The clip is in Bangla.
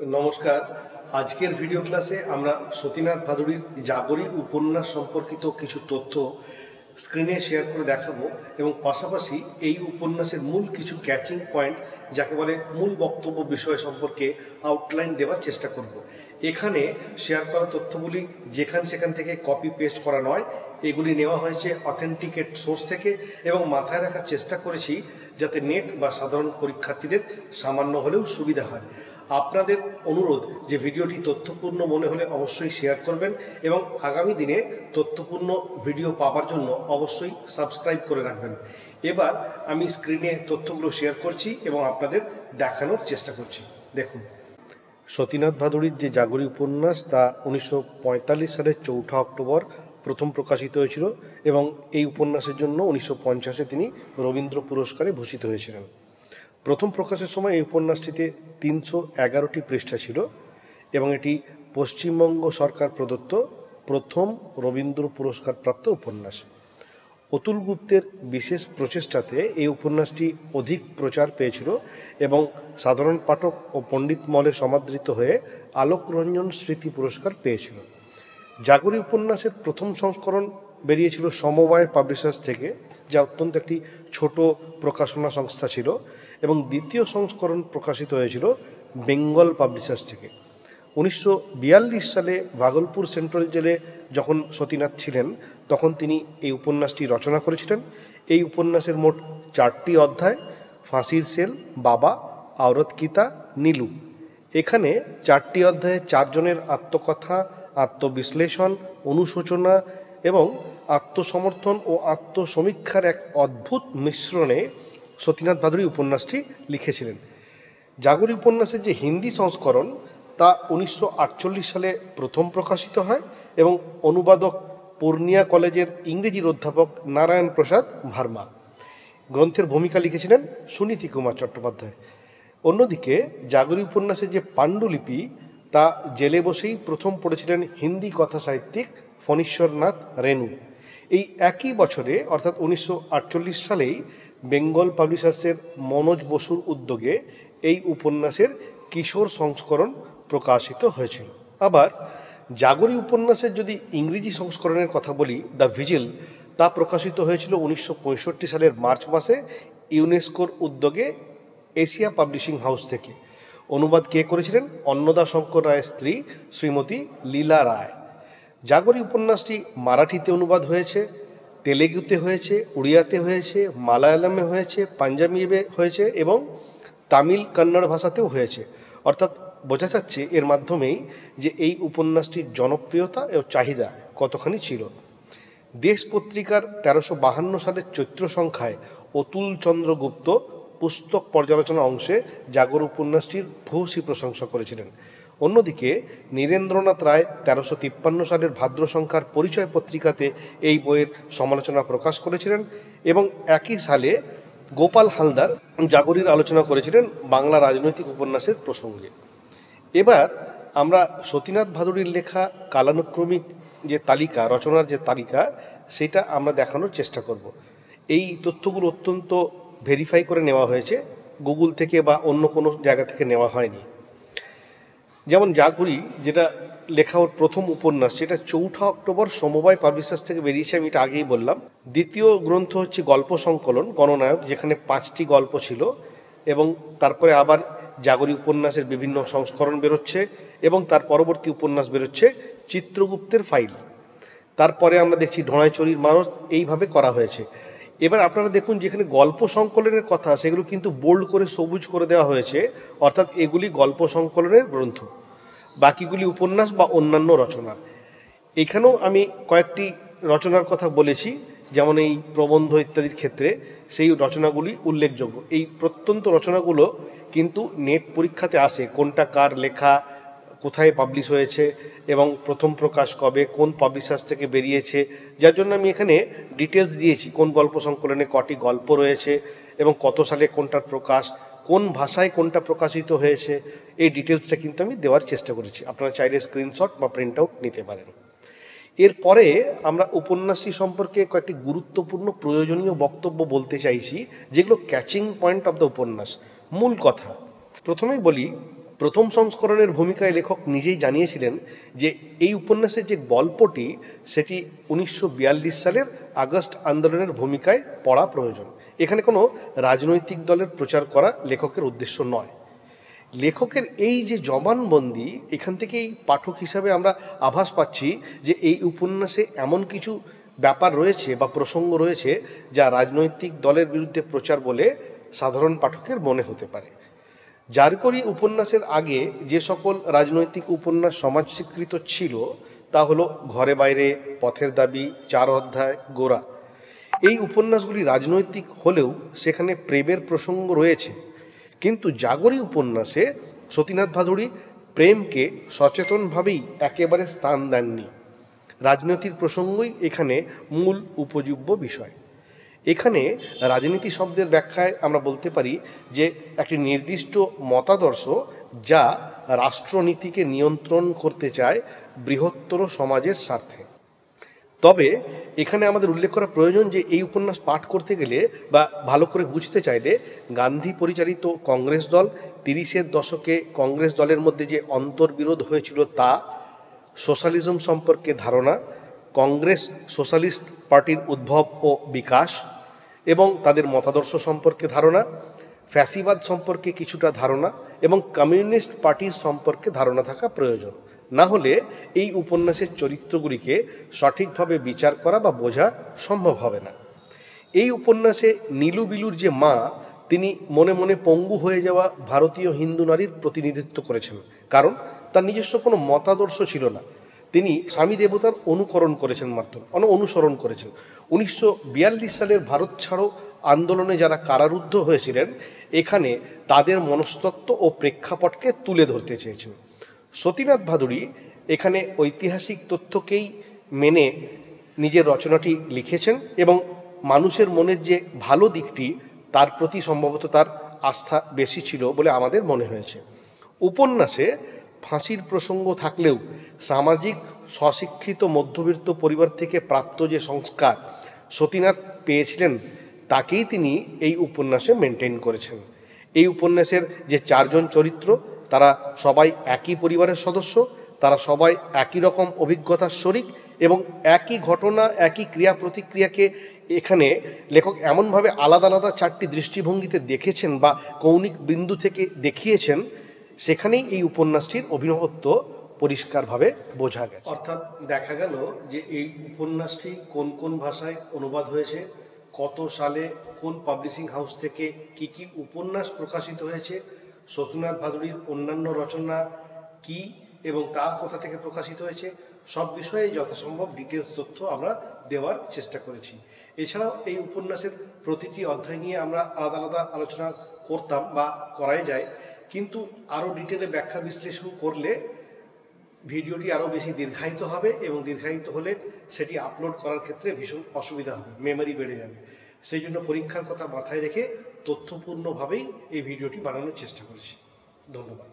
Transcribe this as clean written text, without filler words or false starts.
নমস্কার। আজকের ভিডিও ক্লাসে আমরা সতীনাথ ভাদুড়ির জাগরি উপন্যাস সম্পর্কিত কিছু তথ্য স্ক্রিনে শেয়ার করে দেখাবো এবং পাশাপাশি এই উপন্যাসের মূল কিছু ক্যাচিং পয়েন্ট, যাকে বলে মূল বক্তব্য বিষয় সম্পর্কে আউটলাইন দেওয়ার চেষ্টা করব। এখানে শেয়ার করা তথ্যগুলি সেখান থেকে কপি পেস্ট করা নয়, এগুলি নেওয়া হয়েছে অথেন্টিকেট সোর্স থেকে এবং মাথায় রাখার চেষ্টা করেছি যাতে নেট বা সাধারণ পরীক্ষার্থীদের সামান্য হলেও সুবিধা হয়। আপনাদের অনুরোধ যে ভিডিওটি তথ্যপূর্ণ মনে হলে অবশ্যই শেয়ার করবেন এবং আগামী দিনে তথ্যপূর্ণ ভিডিও পাওয়ার জন্য অবশ্যই সাবস্ক্রাইব করে রাখবেন। এবার আমি স্ক্রিনে তথ্যগুলো শেয়ার করছি এবং আপনাদের দেখানোর চেষ্টা করছি। দেখুন, সতীনাথ ভাদুড়ির যে জাগরি উপন্যাস তা 1945 সালের 4 অক্টোবর প্রথম প্রকাশিত হয়েছিল এবং এই উপন্যাসের জন্য 1950-এ তিনি রবীন্দ্র পুরস্কারে ভূষিত হয়েছিলেন। প্রথম প্রকাশের সময় এই উপন্যাসটিতে 311টি পৃষ্ঠা ছিল এবং এটি পশ্চিমবঙ্গ সরকার প্রদত্ত প্রথম রবীন্দ্র পুরস্কার প্রাপ্ত উপন্যাস। অতুল গুপ্তের বিশেষ প্রচেষ্টাতে এই উপন্যাসটি অধিক প্রচার পেয়েছিল এবং সাধারণ পাঠক ও পণ্ডিত মহলে সমাদৃত হয়ে আলোক রঞ্জন স্মৃতি পুরস্কার পেয়েছিল। জাগরি উপন্যাসের প্রথম সংস্করণ বেরিয়েছিল সমবায় পাবলিশার্স থেকে, যা অত্যন্ত একটি ছোট প্রকাশনা সংস্থা ছিল, এবং দ্বিতীয় সংস্করণ প্রকাশিত হয়েছিল বেঙ্গল পাবলিশার্স থেকে। 1942 সালে ভাগলপুর সেন্ট্রাল জেলে যখন সতীনাথ ছিলেন তখন তিনি এই উপন্যাসটি রচনা করেছিলেন। এই উপন্যাসের মোট 4টি অধ্যায়: ফাঁসির সেল, বাবা, আওরত কিতা, নীলু। এখানে 4টি অধ্যায়ে 4 জনের আত্মকথা, আত্মবিশ্লেষণ, অনুশোচনা এবং আত্মসমর্থন ও আত্মসমীক্ষার এক অদ্ভুত মিশ্রণে সতীনাথ ভাদুড়ি উপন্যাসটি লিখেছিলেন। জাগরি উপন্যাসের যে হিন্দি সংস্করণ তা 1948 সালে প্রথম প্রকাশিত হয় এবং অনুবাদক পূর্ণিয়া কলেজের ইংরেজির অধ্যাপক নারায়ণ প্রসাদ ভার্মা। গ্রন্থের ভূমিকা লিখেছিলেন সুনীতি কুমার চট্টোপাধ্যায়। অন্যদিকে জাগরি উপন্যাসের যে পাণ্ডুলিপি তা জেলে বসেই প্রথম পড়েছিলেন হিন্দি কথা সাহিত্যিক ফণীশ্বরনাথ রেণু। এই একই বছরে অর্থাৎ 1948 সালেই বেঙ্গল পাবলিশার্সের মনোজ বসুর উদ্যোগে এই উপন্যাসের কিশোর সংস্করণ প্রকাশিত হয়েছিল। আবার জাগরি উপন্যাসের যদি ইংরেজি সংস্করণের কথা বলি, দ্য ভিজিল, তা প্রকাশিত হয়েছিল 1965 সালের মার্চ মাসে ইউনেস্কোর উদ্যোগে এশিয়া পাবলিশিং হাউস থেকে। অনুবাদ কে করেছিলেন? অন্নদা শঙ্কর রায়ের স্ত্রী শ্রীমতী লীলা রায়। জাগরি উপন্যাসটি মারাঠিতে অনুবাদ হয়েছে, তেলেগুতে হয়েছে, উড়িয়াতে হয়েছে, মালায়ালামে হয়েছে, পাঞ্জাবিতে হয়েছে এবং তামিল কন্নড় ভাষাতেও হয়েছে। অর্থাৎ বোঝা যাচ্ছে এর মাধ্যমেই যে এই উপন্যাসটির জনপ্রিয়তা ও চাহিদা কতখানি ছিল। দেশ পত্রিকার 1352 সালের চৈত্র সংখ্যায় অতুল চন্দ্র গুপ্ত পুস্তক পর্যালোচনা অংশে জাগর উপন্যাসটির ভূয়সী প্রশংসা করেছিলেন। অন্যদিকে নীরেন্দ্রনাথ রায় 1353 সালের ভাদ্র সংখ্যার পরিচয় পত্রিকাতে এই বইয়ের সমালোচনা প্রকাশ করেছিলেন এবং একই সালে গোপাল হালদার জাগরির আলোচনা করেছিলেন বাংলা রাজনৈতিক উপন্যাসের প্রসঙ্গে। এবার আমরা সতীনাথ ভাদুড়ির লেখা কালানুক্রমিক যে তালিকা, রচনার যে তালিকা, সেটা আমরা দেখানোর চেষ্টা করব। এই তথ্যগুলো অত্যন্ত ভেরিফাই করে নেওয়া হয়েছে, গুগল থেকে বা অন্য কোনো জায়গা থেকে নেওয়া হয়নি। যেমন জাগরি যেটা লেখা ওর প্রথম উপন্যাস, সেটা 4 অক্টোবর সমবায় পাবলিশার্স থেকে বেরিয়েছে, আমি এটা আগেই বললাম। দ্বিতীয় গ্রন্থ হচ্ছে গল্প সংকলন গণনায়ক, যেখানে 5টি গল্প ছিল এবং তারপরে আবার জাগরি উপন্যাসের বিভিন্ন সংস্করণ বেরোচ্ছে এবং তার পরবর্তী উপন্যাস বেরোচ্ছে চিত্রগুপ্তের ফাইল। তারপরে আমরা দেখছি ঢোঁড়াইচড়ির মানুষ, এইভাবে করা হয়েছে। এবার আপনারা দেখুন, যেখানে গল্প সংকলনের কথা সেগুলো কিন্তু বোল্ড করে সবুজ করে দেওয়া হয়েছে, অর্থাৎ এগুলি গল্প সংকলনের গ্রন্থ, বাকিগুলি উপন্যাস বা অন্যান্য রচনা। এখানেও আমি কয়েকটি রচনার কথা বলেছি, যেমন এই প্রবন্ধ ইত্যাদির ক্ষেত্রে সেই রচনাগুলি উল্লেখযোগ্য। এই প্রত্যন্ত রচনাগুলো কিন্তু নেট পরীক্ষাতে আসে, কোনটা কার লেখা, কোথায় পাবলিশ হয়েছে এবং প্রথম প্রকাশ কবে, কোন পাবলিশার্স থেকে বেরিয়েছে, যার জন্য আমি এখানে ডিটেলস দিয়েছি কোন গল্প সংকলনে কটি গল্প রয়েছে এবং কত সালে কোনটার প্রকাশ, কোন ভাষায় কোনটা প্রকাশিত হয়েছে, এই ডিটেলসটা কিন্তু আমি দেওয়ার চেষ্টা করেছি। আপনারা চাইলে স্ক্রিনশট বা প্রিন্ট আউট নিতে পারেন। এরপরে আমরা উপন্যাসটি সম্পর্কে কয়েকটি গুরুত্বপূর্ণ প্রয়োজনীয় বক্তব্য বলতে চাইছি, যেগুলো ক্যাচিং পয়েন্ট অফ দ্য উপন্যাস, মূল কথা। প্রথমেই বলি প্রথম সংস্করণের ভূমিকায় লেখক নিজেই জানিয়েছিলেন যে এই উপন্যাসের যে গল্পটি সেটি 1942 সালের আগস্ট আন্দোলনের ভূমিকায় পড়া প্রয়োজন। এখানে কোনো রাজনৈতিক দলের প্রচার করা লেখকের উদ্দেশ্য নয়। লেখকের এই যে জবানবন্দি, এখান থেকেই পাঠক হিসাবে আমরা আভাস পাচ্ছি যে এই উপন্যাসে এমন কিছু ব্যাপার রয়েছে বা প্রসঙ্গ রয়েছে যা রাজনৈতিক দলের বিরুদ্ধে প্রচার বলে সাধারণ পাঠকের মনে হতে পারে। জারকরি উপন্যাসের আগে যে সকল রাজনৈতিক উপন্যাস সমাজ স্বীকৃত ছিল তা হলো ঘরে বাইরে, পথের দাবি, 4 অধ্যায়, গোরা। এই উপন্যাসগুলি রাজনৈতিক হলেও সেখানে প্রেমের প্রসঙ্গ রয়েছে, কিন্তু জাগরি উপন্যাসে সতীনাথ ভাদুড়ী প্রেমকে সচেতনভাবেই একেবারে স্থান দেননি। রাজনীতির প্রসঙ্গই এখানে মূল উপজীব্য বিষয়। এখানে রাজনীতি শব্দের ব্যাখ্যায় আমরা বলতে পারি যে একটি নির্দিষ্ট মতাদর্শ যা রাষ্ট্রনীতিকে নিয়ন্ত্রণ করতে চায় বৃহত্তর সমাজের স্বার্থে। তবে এখানে আমাদের উল্লেখ করা প্রয়োজন যে এই উপন্যাস পাঠ করতে গেলে বা ভালো করে বুঝতে চাইলে গান্ধী পরিচালিত কংগ্রেস দল, 30-এর দশকে কংগ্রেস দলের মধ্যে যে অন্তর্বিরোধ হয়েছিল তা, সোশ্যালিজম সম্পর্কে ধারণা, কংগ্রেস সোশ্যালিস্ট পার্টির উদ্ভব ও বিকাশ এবং তাদের মতাদর্শ সম্পর্কে ধারণা, ফ্যাসিবাদ সম্পর্কে কিছুটা ধারণা এবং কমিউনিস্ট পার্টির সম্পর্কে ধারণা থাকা প্রয়োজন। না হলে এই উপন্যাসের চরিত্রগুলিকে সঠিকভাবে বিচার করা বা বোঝা সম্ভব হবে না। এই উপন্যাসে নীলু বিলুর যে মা, তিনি মনে মনে পঙ্গু হয়ে যাওয়া ভারতীয় হিন্দু নারীর প্রতিনিধিত্ব করেছেন, কারণ তার নিজস্ব কোনো মতাদর্শ ছিল না। তিনি স্বামী দেবতার অনুকরণ করেছেন, মাত্র অনুসরণ করেছেন। 1942 সালের ভারত ছাড়ো আন্দোলনে যারা কারারুদ্ধ হয়েছিলেন, এখানে তাদের মনস্তত্ত্ব ও প্রেক্ষাপটকে তুলে ধরতে চেয়েছেন। সতীনাথ ভাদুড়ী এখানে ঐতিহাসিক তথ্যকেই মেনে নিজের রচনাটি লিখেছেন এবং মানুষের মনের যে ভালো দিকটি তার প্রতি সম্ভবত তার আস্থা বেশি ছিল বলে আমাদের মনে হয়েছে। উপন্যাসে ফাঁসির প্রসঙ্গ থাকলেও সামাজিক স্বশিক্ষিত মধ্যবিত্ত পরিবার থেকে প্রাপ্ত যে সংস্কার সতীনাথ পেয়েছিলেন তাকেই তিনি এই উপন্যাসে মেনটেন করেছেন। এই উপন্যাসের যে 4 জন চরিত্র, তারা সবাই একই পরিবারের সদস্য, তারা সবাই একই রকম অভিজ্ঞতার শরিক এবং একই ঘটনা, একই ক্রিয়া প্রতিক্রিয়াকে এখানে লেখক এমনভাবে আলাদা আলাদা 4টি দৃষ্টিভঙ্গিতে দেখেছেন বা কৌণিক বিন্দু থেকে দেখিয়েছেন, সেখানেই এই উপন্যাসটির অভিনবত্ব পরিষ্কারভাবে বোঝা গেছে। অর্থাৎ দেখা গেল যে এই উপন্যাসটি কোন কোন ভাষায় অনুবাদ হয়েছে, কত সালে কোন পাবলিশিং হাউস থেকে কি কি উপন্যাস প্রকাশিত হয়েছে, সতীনাথ ভাদুড়ীর অন্যান্য রচনা কি এবং তা কোথা থেকে প্রকাশিত হয়েছে, সব বিষয়ে যথাসম্ভব ডিটেলস তথ্য আমরা দেওয়ার চেষ্টা করেছি। এছাড়াও এই উপন্যাসের প্রতিটি অধ্যায় নিয়ে আমরা আলাদা আলাদা আলোচনা করতাম বা করাই যায়, কিন্তু আরও ডিটেলে ব্যাখ্যা বিশ্লেষণ করলে ভিডিওটি আরও বেশি দীর্ঘায়িত হবে এবং দীর্ঘায়িত হলে সেটি আপলোড করার ক্ষেত্রে ভীষণ অসুবিধা হবে, মেমোরি বেড়ে যাবে। সেই জন্য পরীক্ষার কথা মাথায় রেখে তথ্যপূর্ণভাবেই এই ভিডিওটি বানানোর চেষ্টা করেছি। ধন্যবাদ।